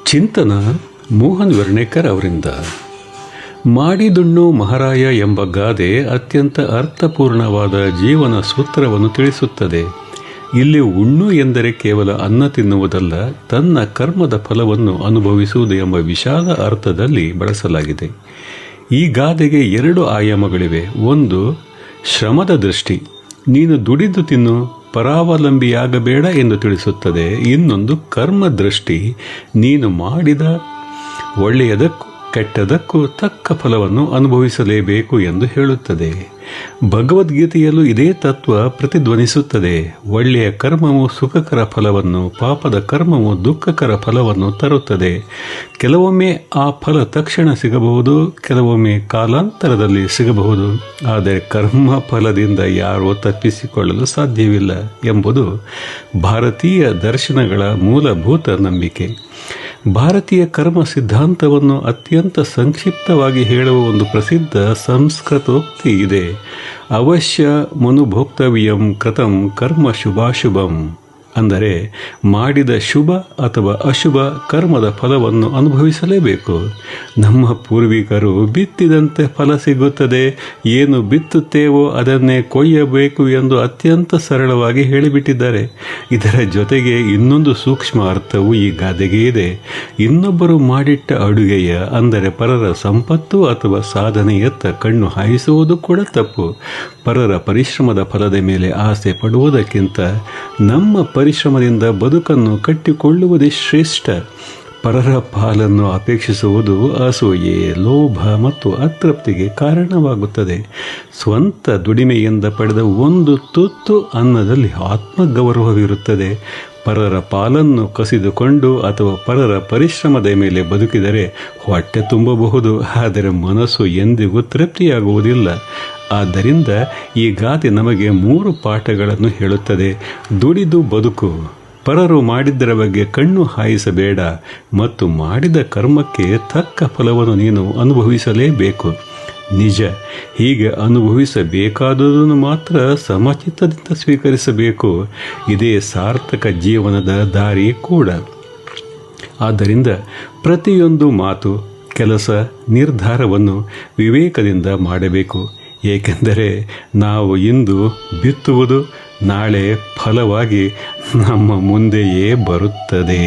ಚಿಂತನ ಮೋಹನ್ ವರ್ಣೇಕರ್ ಅವರಿಂದ. ಮಾಡಿದುಣ್ಣು ಮಹಾರಾಯ ಎಂಬ ಗಾದೆ ಅತ್ಯಂತ ಅರ್ಥಪೂರ್ಣವಾದ ಜೀವನ ಸೂತ್ರವನ್ನು ತಿಳಿಸುತ್ತದೆ. ಇಲ್ಲಿ ಉಣ್ಣು ಎಂದರೆ ಕೇವಲ ಅನ್ನ ತಿನ್ನುವುದಲ್ಲ, ತನ್ನ ಕರ್ಮದ ಫಲವನ್ನು ಅನುಭವಿಸುವುದು ಎಂಬ ವಿಶಾಲ ಅರ್ಥದಲ್ಲಿ ಬಳಸಲಾಗಿದೆ. ಈ ಗಾದೆಗೆ 2 ಆಯಾಮಗಳಿವೆ. ಒಂದು, ಶ್ರಮದ ದೃಷ್ಟಿ, ನೀನು ದುಡಿದು ತಿನ್ನು, ಪರಾವಲಂಬಿಯಾಗಬೇಡ ಎಂದು ತಿಳಿಸುತ್ತದೆ. ಇನ್ನೊಂದು, ಕರ್ಮ ದೃಷ್ಟಿ, ನೀನು ಮಾಡಿದ ಒಳ್ಳೆಯದಕ್ಕೂ ಕೆಟ್ಟದಕ್ಕೂ ತಕ್ಕ ಫಲವನ್ನು ಅನುಭವಿಸಲೇಬೇಕು ಎಂದು ಹೇಳುತ್ತದೆ. ಭಗವದ್ಗೀತೆಯಲ್ಲೂ ಇದೇ ತತ್ವ ಪ್ರತಿಧ್ವನಿಸುತ್ತದೆ. ಒಳ್ಳೆಯ ಕರ್ಮವು ಸುಖಕರ ಫಲವನ್ನು, ಪಾಪದ ಕರ್ಮವು ದುಃಖಕರ ಫಲವನ್ನು ತರುತ್ತದೆ. ಕೆಲವೊಮ್ಮೆ ಆ ಫಲ ತಕ್ಷಣ ಸಿಗಬಹುದು, ಕೆಲವೊಮ್ಮೆ ಕಾಲಾಂತರದಲ್ಲಿ ಸಿಗಬಹುದು. ಆದರೆ ಕರ್ಮ ಫಲದಿಂದ ಯಾರೂ ತಪ್ಪಿಸಿಕೊಳ್ಳಲು ಸಾಧ್ಯವಿಲ್ಲ ಎಂಬುದು ಭಾರತೀಯ ದರ್ಶನಗಳ ಮೂಲಭೂತ ನಂಬಿಕೆ. ಭಾರತೀಯ ಕರ್ಮ ಸಿದ್ಧಾಂತವನ್ನು ಅತ್ಯಂತ ಸಂಕ್ಷಿಪ್ತವಾಗಿ ಹೇಳುವ ಒಂದು ಪ್ರಸಿದ್ಧ ಸಂಸ್ಕೃತೋಕ್ತಿ ಇದೆ. ಅವಶ್ಯ ಮನುಭೋಕ್ತವ್ಯಂ ಕೃತಂ ಕರ್ಮ ಶುಭಾಶುಭಂ. ಅಂದರೆ ಮಾಡಿದ ಶುಭ ಅಥವಾ ಅಶುಭ ಕರ್ಮದ ಫಲವನ್ನು ಅನುಭವಿಸಲೇಬೇಕು. ನಮ್ಮ ಪೂರ್ವಿಕರು ಬಿತ್ತಿದಂತೆ ಫಲ ಸಿಗುತ್ತದೆ, ಏನು ಬಿತ್ತುತ್ತೇವೋ ಅದನ್ನೇ ಕೊಯ್ಯಬೇಕು ಎಂದು ಅತ್ಯಂತ ಸರಳವಾಗಿ ಹೇಳಿಬಿಟ್ಟಿದ್ದಾರೆ. ಇದರ ಜೊತೆಗೆ ಇನ್ನೊಂದು ಸೂಕ್ಷ್ಮ ಅರ್ಥವು ಈ ಗಾದೆಗೆ ಇದೆ. ಇನ್ನೊಬ್ಬರು ಮಾಡಿಟ್ಟ ಅಡುಗೆಯ, ಅಂದರೆ ಪರರ ಸಂಪತ್ತು ಅಥವಾ ಸಾಧನೆಯತ್ತ ಕಣ್ಣು ಹಾಯಿಸುವುದು ಕೂಡ ತಪ್ಪು. ಪರರ ಪರಿಶ್ರಮದ ಫಲದ ಮೇಲೆ ಆಸೆ ಪಡುವುದಕ್ಕಿಂತ ನಮ್ಮ ಪರಿಶ್ರಮದಿಂದ ಬದುಕನ್ನು ಕಟ್ಟಿಕೊಳ್ಳುವುದೇ ಶ್ರೇಷ್ಠ. ಪರರ ಪಾಲನ್ನು ಅಪೇಕ್ಷಿಸುವುದು ಅಸೂಯೆ, ಲೋಭ ಮತ್ತು ಅತೃಪ್ತಿಗೆ ಕಾರಣವಾಗುತ್ತದೆ. ಸ್ವಂತ ದುಡಿಮೆಯಿಂದ ಪಡೆದ ಒಂದು ತುತ್ತು ಅನ್ನದಲ್ಲಿ ಆತ್ಮಗೌರವವಿರುತ್ತದೆ. ಪರರ ಪಾಲನ್ನು ಕಸಿದುಕೊಂಡು ಅಥವಾ ಪರರ ಪರಿಶ್ರಮದ ಮೇಲೆ ಬದುಕಿದರೆ ಹೊಟ್ಟೆ ತುಂಬಬಹುದು, ಆದರೆ ಮನಸ್ಸು ಎಂದಿಗೂ ತೃಪ್ತಿಯಾಗುವುದಿಲ್ಲ. ಆದ್ದರಿಂದ ಈ ಗಾದೆ ನಮಗೆ 3 ಪಾಠಗಳನ್ನು ಹೇಳುತ್ತದೆ. ದುಡಿದು ಬದುಕು, ಪರರು ಮಾಡಿದ್ದರ ಬಗ್ಗೆ ಕಣ್ಣು ಹಾಯಿಸಬೇಡ, ಮತ್ತು ಮಾಡಿದ ಕರ್ಮಕ್ಕೆ ತಕ್ಕ ಫಲವನ್ನು ನೀನು ಅನುಭವಿಸಲೇಬೇಕು. ನಿಜ, ಹೀಗೆ ಅನುಭವಿಸಬೇಕಾದುದನ್ನು ಮಾತ್ರ ಸಮಚಿತ್ತದಿಂದ ಸ್ವೀಕರಿಸಬೇಕು. ಇದೇ ಸಾರ್ಥಕ ಜೀವನದ ದಾರಿ ಕೂಡ. ಆದ್ದರಿಂದ ಪ್ರತಿಯೊಂದು ಮಾತು, ಕೆಲಸ, ನಿರ್ಧಾರವನ್ನು ವಿವೇಕದಿಂದ ಮಾಡಬೇಕು. ಏಕೆಂದರೆ ನಾವು ಇಂದು ಬಿತ್ತುವುದು ನಾಳೆ ಫಲವಾಗಿ ನಮ್ಮ ಮುಂದೆಯೇ ಬರುತ್ತದೆ.